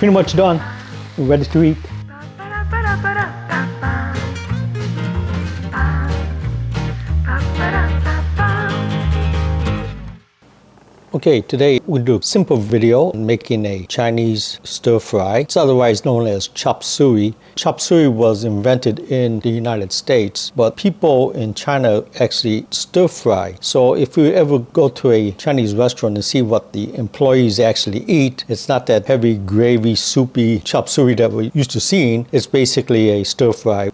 pretty much done. We're ready to eat. Okay, today we'll do a simple video making a Chinese stir fry. It's otherwise known as chop suey. Chop suey was invented in the United States, but people in China actually stir fry. So if you ever go to a Chinese restaurant and see what the employees actually eat, it's not that heavy gravy, soupy chop suey that we're used to seeing. It's basically a stir fry.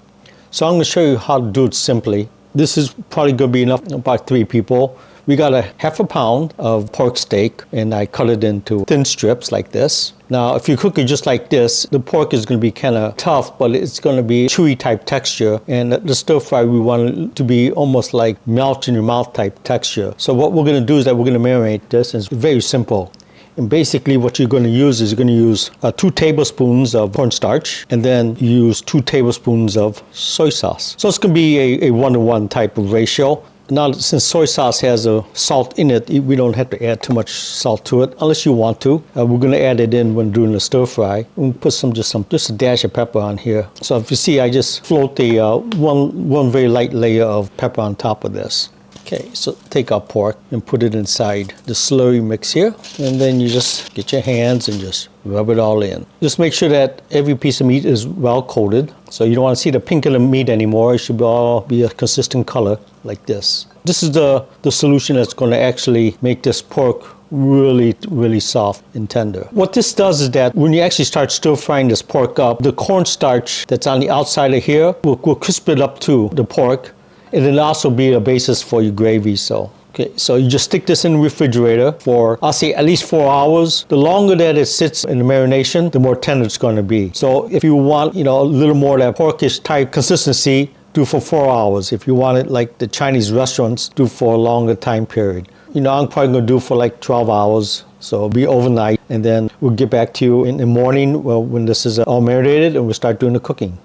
So I'm going to show you how to do it simply. This is probably going to be enough for about 3 people. We got a half a pound of pork steak and I cut it into thin strips like this. Now, if you cook it just like this, the pork is going to be kind of tough, but it's going to be chewy type texture. And the stir fry, we want it to be almost like melt in your mouth type texture. So what we're going to do is that we're going to marinate this. It's very simple. And basically what you're going to use is you're going to use 2 tablespoons of cornstarch and then you use 2 tablespoons of soy sauce. So it's going to be a 1-to-1 type of ratio. Now, since soy sauce has a salt in it, we don't have to add too much salt to it, unless you want to. We're going to add it in when doing the stir fry. We'll put just a dash of pepper on here. So if you see, I just float the one very light layer of pepper on top of this. Okay, so take our pork and put it inside the slurry mix here. And then you just get your hands and just rub it all in. Just make sure that every piece of meat is well coated. So you don't want to see the pink of the meat anymore. It should all be a consistent color like this. This is the solution that's going to actually make this pork really, really soft and tender. What this does is that when you actually start stir frying this pork up, the cornstarch that's on the outside of here will crisp it up to the pork. And it'll also be a basis for your gravy. So you just stick this in the refrigerator for, I'll say, at least 4 hours. The longer that it sits in the marination, the more tender it's going to be. So if you want, a little more of that porkish type consistency, do for 4 hours. If you want it like the Chinese restaurants, do for a longer time period. I'm probably going to do for like 12 hours. So it'll be overnight. And then we'll get back to you in the morning when this is all marinated and we'll start doing the cooking.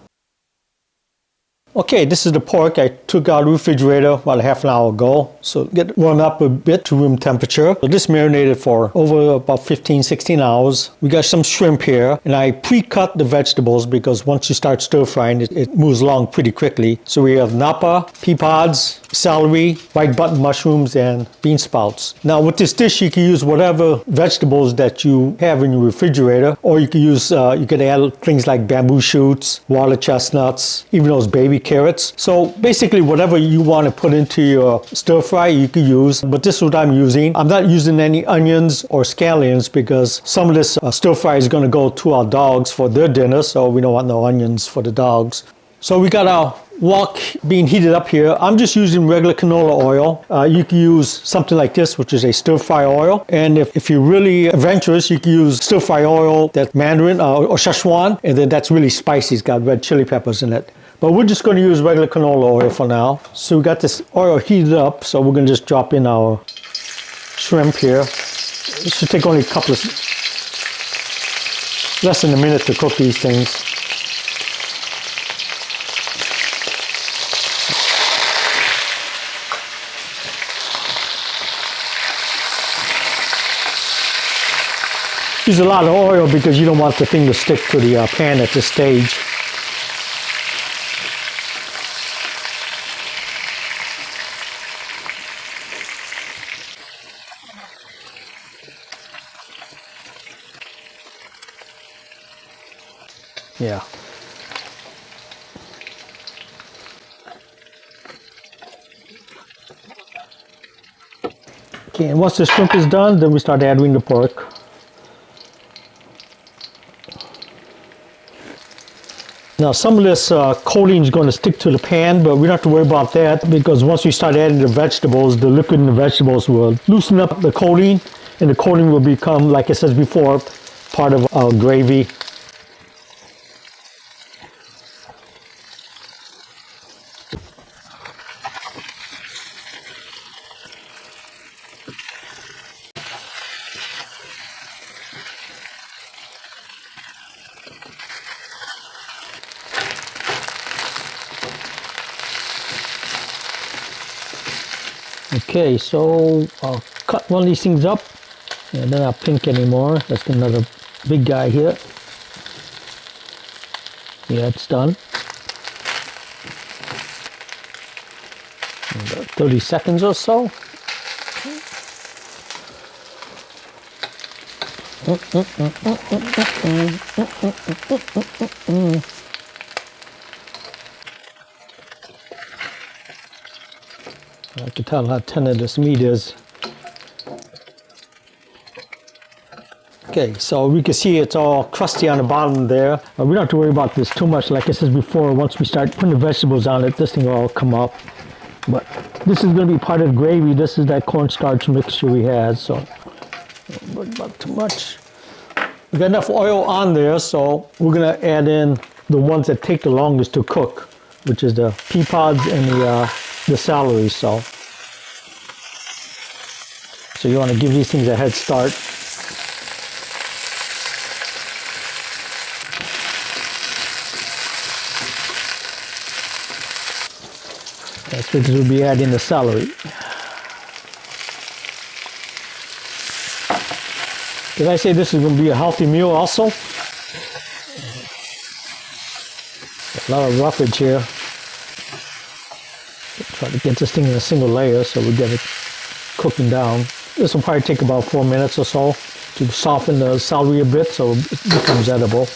Okay, this is the pork I took out of the refrigerator about a half an hour ago. So get it warmed up a bit to room temperature. So this marinated for over about 15, 16 hours. We got some shrimp here and I pre-cut the vegetables because once you start stir frying, it moves along pretty quickly. So we have napa, pea pods, celery, white button mushrooms, and bean sprouts. Now with this dish, you can use whatever vegetables that you have in your refrigerator, or you can use, you could add things like bamboo shoots, water chestnuts, even those baby carrots. So basically whatever you want to put into your stir fry, you can use, but this is what I'm using. I'm not using any onions or scallions because some of this stir fry is going to go to our dogs for their dinner, so we don't want no onions for the dogs. So we got our wok being heated up here. I'm just using regular canola oil. You can use something like this, which is a stir fry oil. And if you're really adventurous, you can use stir fry oil that's Mandarin or Szechuan, and then that's really spicy. It's got red chili peppers in it. But we're just going to use regular canola oil for now. So we got this oil heated up, so we're going to just drop in our shrimp here. It should take only a couple of, less than a minute to cook these things. Use a lot of oil because you don't want the thing to stick to the pan at this stage. Yeah. Okay, and once the shrimp is done, then we start adding the pork. Now some of this coating is going to stick to the pan, but we don't have to worry about that because once we start adding the vegetables, the liquid in the vegetables will loosen up the coating, and the coating will become, like I said before, part of our gravy. Okay, so I'll cut one of these things up, and then I'll pink anymore. That's another big guy here. Yeah, it's done. 30 seconds or so. I can tell how tender this meat is. Okay, so we can see it's all crusty on the bottom there. We don't have to worry about this too much. Like I said before, once we start putting the vegetables on it, this thing will all come up. But this is going to be part of the gravy. This is that cornstarch mixture we had, so don't worry about too much. We got enough oil on there, so we're going to add in the ones that take the longest to cook, which is the pea pods and the celery. So you want to give these things a head start. That's because we'll be adding the celery. Did I say this is going to be a healthy meal also? A lot of roughage here. Try to get this thing in a single layer so we get it cooking down. This will probably take about 4 minutes or so to soften the celery a bit so it becomes edible.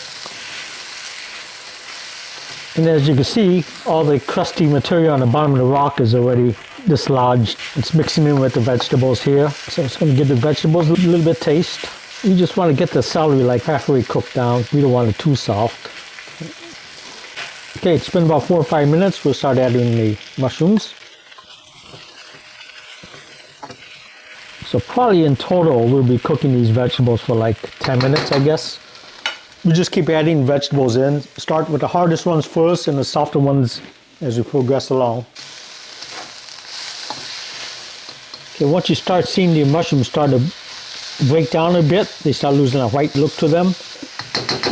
And as you can see, all the crusty material on the bottom of the rock is already dislodged. It's mixing in with the vegetables here. So it's going to give the vegetables a little bit of taste. You just want to get the celery like halfway cooked down. We don't want it too soft. Okay, it's been about 4 or 5 minutes. We'll start adding the mushrooms. So probably in total, we'll be cooking these vegetables for like 10 minutes, I guess. We just keep adding vegetables in. Start with the hardest ones first and the softer ones as we progress along. Okay, once you start seeing the mushrooms start to break down a bit, they start losing a white look to them.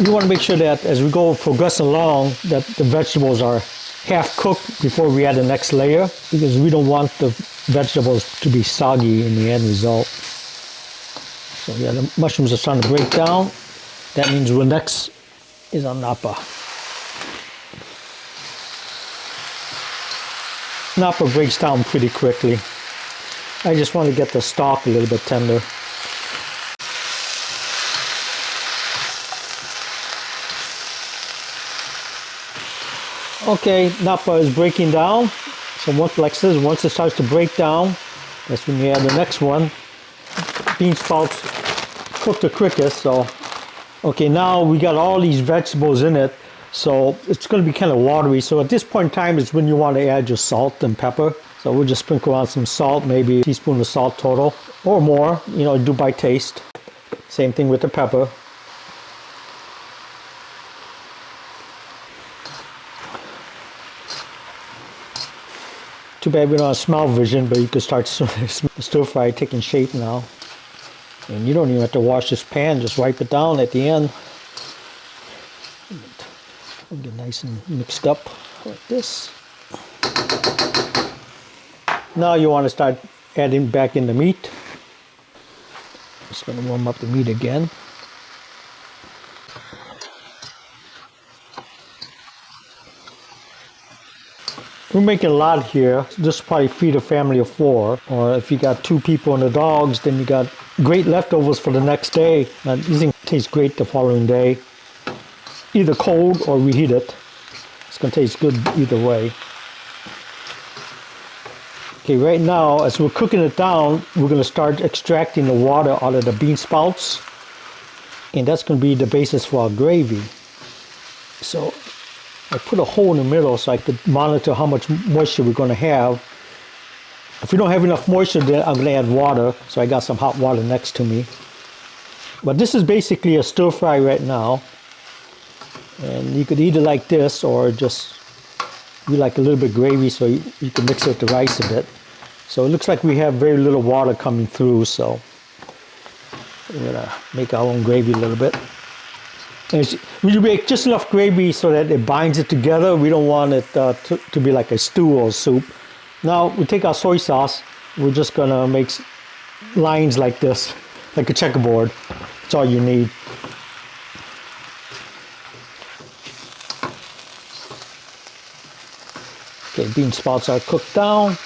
You want to make sure that as we progress along, that the vegetables are half cooked before we add the next layer, because we don't want the vegetables to be soggy in the end result. So yeah, the mushrooms are starting to break down. That means the next is on napa. Napa breaks down pretty quickly. I just want to get the stalk a little bit tender. Okay, napa is breaking down. So once it starts to break down, that's when you add the next one. Bean sprouts cook the quickest, so okay, now we got all these vegetables in it, so it's going to be kind of watery. So at this point in time is when you want to add your salt and pepper. So we'll just sprinkle on some salt, maybe a teaspoon of salt total, or more, do by taste. Same thing with the pepper. Too bad we don't have smell vision, but you can start stir fry taking shape now. And you don't even have to wash this pan, just wipe it down at the end. It'll get nice and mixed up like this. Now you want to start adding back in the meat. Just going to warm up the meat again. We're making a lot here. This will probably feed a family of 4. Or if you got 2 people and the dogs, then you got great leftovers for the next day. These things taste great the following day. Either cold or reheated. It's going to taste good either way. Okay, right now, as we're cooking it down, we're going to start extracting the water out of the bean sprouts. And that's going to be the basis for our gravy. So I put a hole in the middle so I could monitor how much moisture we're going to have. If we don't have enough moisture, then I'm going to add water. So I got some hot water next to me. But this is basically a stir fry right now. And you could eat it like this, or just you like a little bit gravy, so you can mix it with the rice a bit. So it looks like we have very little water coming through, so we're going to make our own gravy a little bit. We make just enough gravy so that it binds it together. We don't want it to be like a stew or soup. Now we take our soy sauce. We're just going to make lines like this, like a checkerboard. That's all you need. Okay, bean sprouts are cooked down.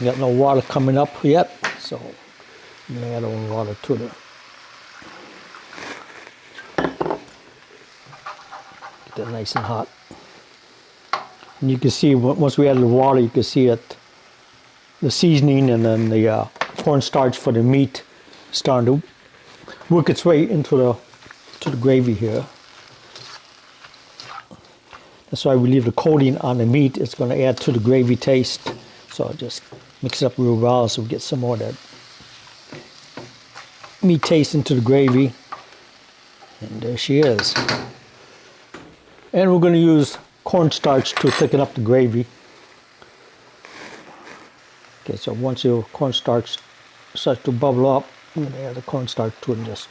Got no water coming up yet, so I'm gonna add a little water to it. Get that nice and hot. And you can see once we add the water, you can see that the seasoning and then the cornstarch for the meat starting to work its way into the gravy here. That's why we leave the coating on the meat. It's going to add to the gravy taste. So just mix it up real well so we get some more of that meat taste into the gravy. And there she is. And we're going to use cornstarch to thicken up the gravy. Okay, so once your cornstarch starts to bubble up, I'm going to add the cornstarch to it and just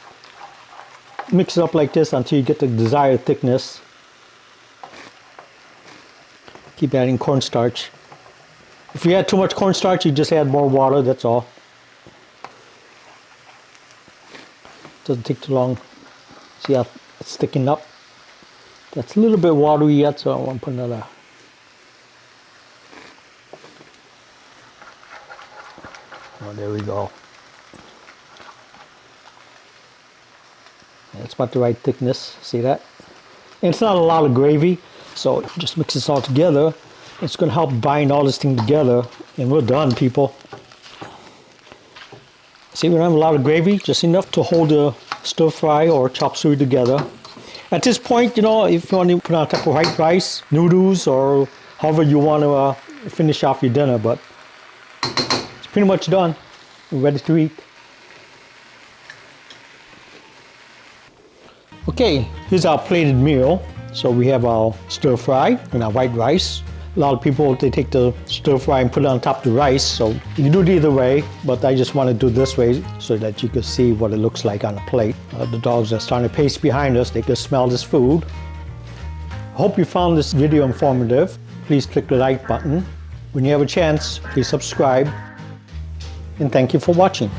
mix it up like this until you get the desired thickness. Keep adding cornstarch. If you add too much cornstarch, you just add more water, that's all. Doesn't take too long. See how it's thickening up? That's a little bit watery yet, so I want to put another. Oh, there we go. That's about the right thickness, see that? And it's not a lot of gravy, so just mix this all together. It's going to help bind all this thing together, and we're done, people. See, we don't have a lot of gravy, just enough to hold the stir fry or chop suey together. At this point, you know, if you want to put on top of white rice, noodles, or however you want to finish off your dinner, but it's pretty much done. We're ready to eat. Okay, here's our plated meal. So we have our stir fry and our white rice. A lot of people, they take the stir fry and put it on top of the rice. So you can do it either way, but I just want to do it this way so that you can see what it looks like on a plate. The dogs are starting to pace behind us. They can smell this food. I hope you found this video informative. Please click the like button. When you have a chance, please subscribe. And thank you for watching.